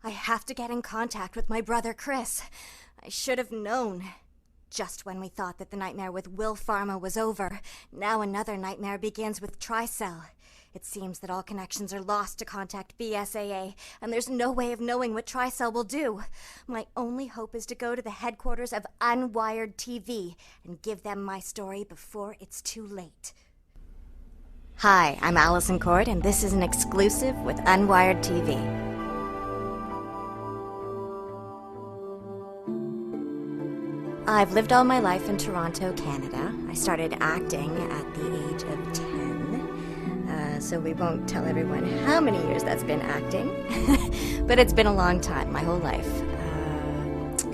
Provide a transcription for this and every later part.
I have to get in contact with my brother Chris. I should have known. Just when we thought that the nightmare with Will Pharma was over, now another nightmare begins with Tricell. It seems that all connections are lost to contact BSAA, and there's no way of knowing what Tricell will do. My only hope is to go to the headquarters of Unwired TV and give them my story before it's too late. Hi, I'm Allyson Court, and this is an exclusive with Unwired TV. I've lived all my life in Toronto, Canada. I started acting at the age of 10, so we won't tell everyone how many years that's been acting, but it's been a long time, my whole life.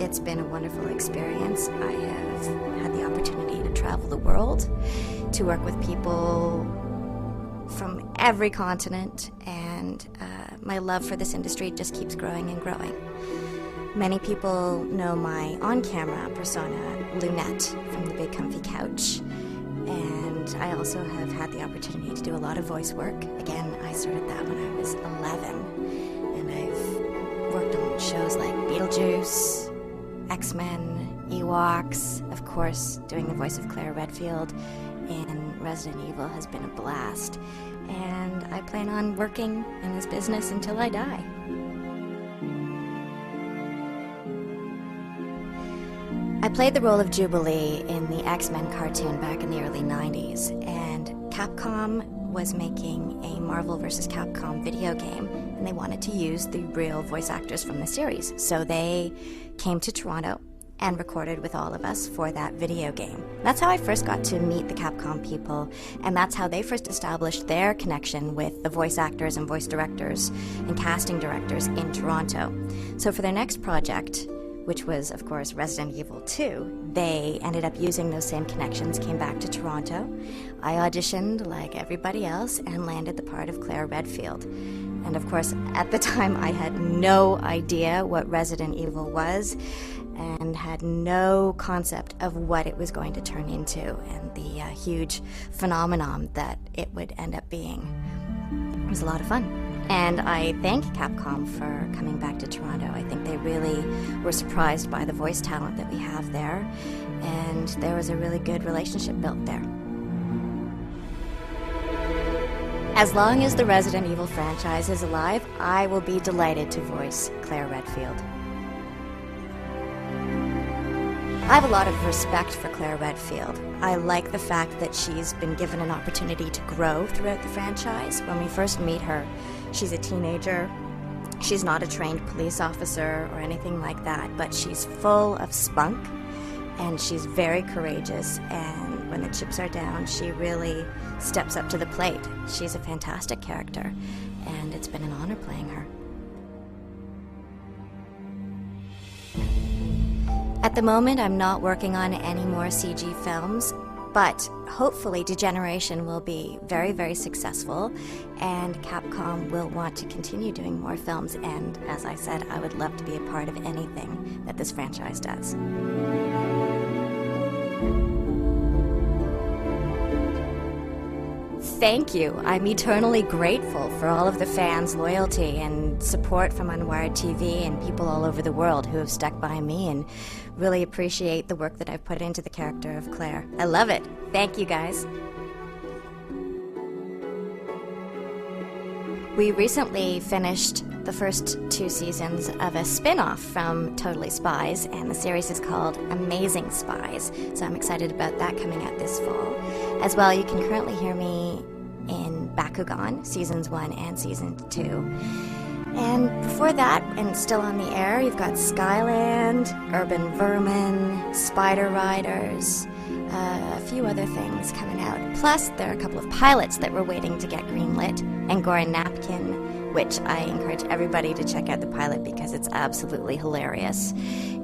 It's been a wonderful experience. I have had the opportunity to travel the world, to work with people from every continent, and my love for this industry just keeps growing and growing. Many people know my on-camera persona, Lunette, from The Big Comfy Couch, and I also have had the opportunity to do a lot of voice work. Again, I started that when I was 11, and I've worked on shows like Beetlejuice, X-Men, Ewoks, of course, doing the voice of Claire Redfield in Resident Evil has been a blast, and I plan on working in this business until I die. I played the role of Jubilee in the X-Men cartoon back in the early 90s, and Capcom was making a Marvel vs. Capcom video game, and they wanted to use the real voice actors from the series. So they came to Toronto and recorded with all of us for that video game. That's how I first got to meet the Capcom people, and that's how they first established their connection with the voice actors and voice directors and casting directors in Toronto. So for their next project, which was, of course, Resident Evil 2, they ended up using those same connections, came back to Toronto. I auditioned like everybody else and landed the part of Claire Redfield. And of course, at the time, I had no idea what Resident Evil was and had no concept of what it was going to turn into and the huge phenomenon that it would end up being. It was a lot of fun. And I thank Capcom for coming back to Toronto. I think they really were surprised by the voice talent that we have there, and there was a really good relationship built there. As long as the Resident Evil franchise is alive, I will be delighted to voice Claire Redfield. I have a lot of respect for Claire Redfield. I like the fact that she's been given an opportunity to grow throughout the franchise. When we first meet her, she's a teenager. She's not a trained police officer or anything like that, but she's full of spunk, and she's very courageous, and when the chips are down, she really steps up to the plate. She's a fantastic character, and it's been an honor playing her. At the moment, I'm not working on any more CG films, but hopefully Degeneration will be very, very successful, and Capcom will want to continue doing more films, and as I said, I would love to be a part of anything that this franchise does. Thank you. I'm eternally grateful for all of the fans' loyalty and support from Unwired TV and people all over the world who have stuck by me, and really appreciate the work that I've put into the character of Claire. I love it. Thank you, guys. We recently finished the first 2 seasons of a spin-off from Totally Spies, and the series is called Amazing Spies, so I'm excited about that coming out this fall. As well, you can currently hear me in Bakugan, Seasons 1 and Season 2. And before that, and still on the air, you've got Skyland, Urban Vermin, Spider Riders, a few other things coming out. Plus, there are a couple of pilots that we're waiting to get greenlit, Angora Napkin, which I encourage everybody to check out the pilot because it's absolutely hilarious,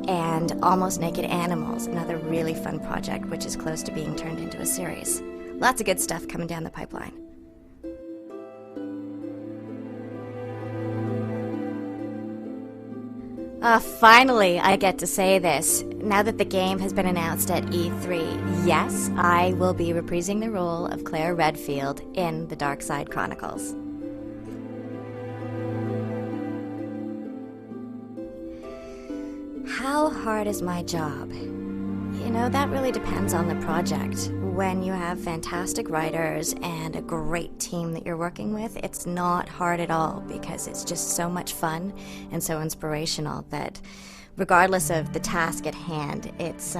and Almost Naked Animals, another really fun project which is close to being turned into a series. Lots of good stuff coming down the pipeline. Finally, I get to say this. Now that the game has been announced at E3, yes, I will be reprising the role of Claire Redfield in The Dark Side Chronicles. How hard is my job? You know, that really depends on the project. When you have fantastic writers and a great team that you're working with, it's not hard at all because it's just so much fun and so inspirational that regardless of the task at hand, it's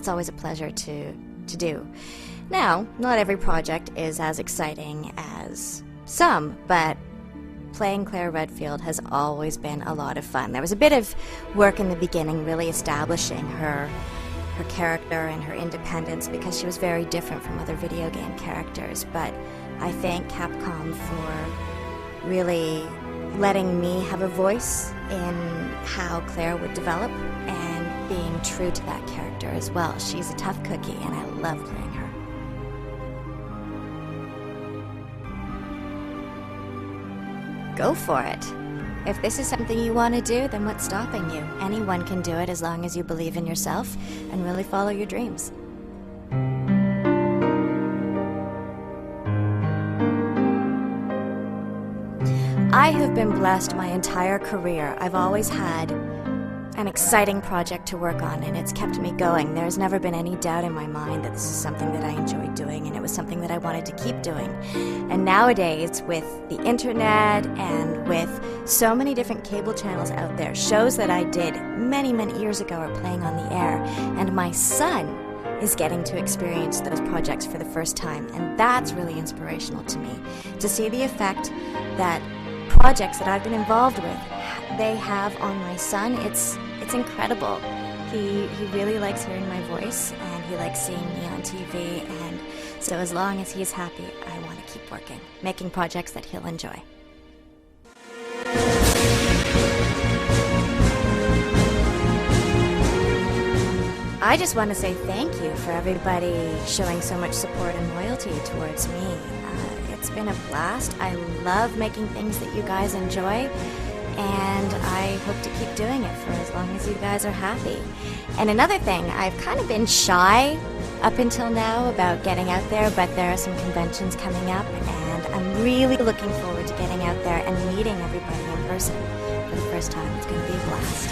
always a pleasure to do. Now, not every project is as exciting as some, but playing Claire Redfield has always been a lot of fun. There was a bit of work in the beginning really establishing her character and her independence because she was very different from other video game characters, but I thank Capcom for really letting me have a voice in how Claire would develop and being true to that character as well. She's a tough cookie and I love playing her. Go for it. If this is something you want to do, then what's stopping you? Anyone can do it as long as you believe in yourself and really follow your dreams. I have been blessed my entire career. I've always had an exciting project to work on, and it's kept me going. There's never been any doubt in my mind that this is something that I enjoyed doing, and it was something that I wanted to keep doing. And nowadays, with the internet and with so many different cable channels out there, shows that I did many, many years ago are playing on the air, and my son is getting to experience those projects for the first time, and that's really inspirational to me. To see the effect that projects that I've been involved with they have on my son, it's incredible. He really likes hearing my voice and he likes seeing me on TV, and so as long as he's happy, I want to keep working, making projects that he'll enjoy. I just want to say thank you for everybody showing so much support and loyalty towards me. It's been a blast. I love making things that you guys enjoy, and I hope to keep doing it for as long as you guys are happy. And another thing, I've kind of been shy up until now about getting out there, but there are some conventions coming up, and I'm really looking forward to getting out there and meeting everybody in person for the first time. It's going to be a blast.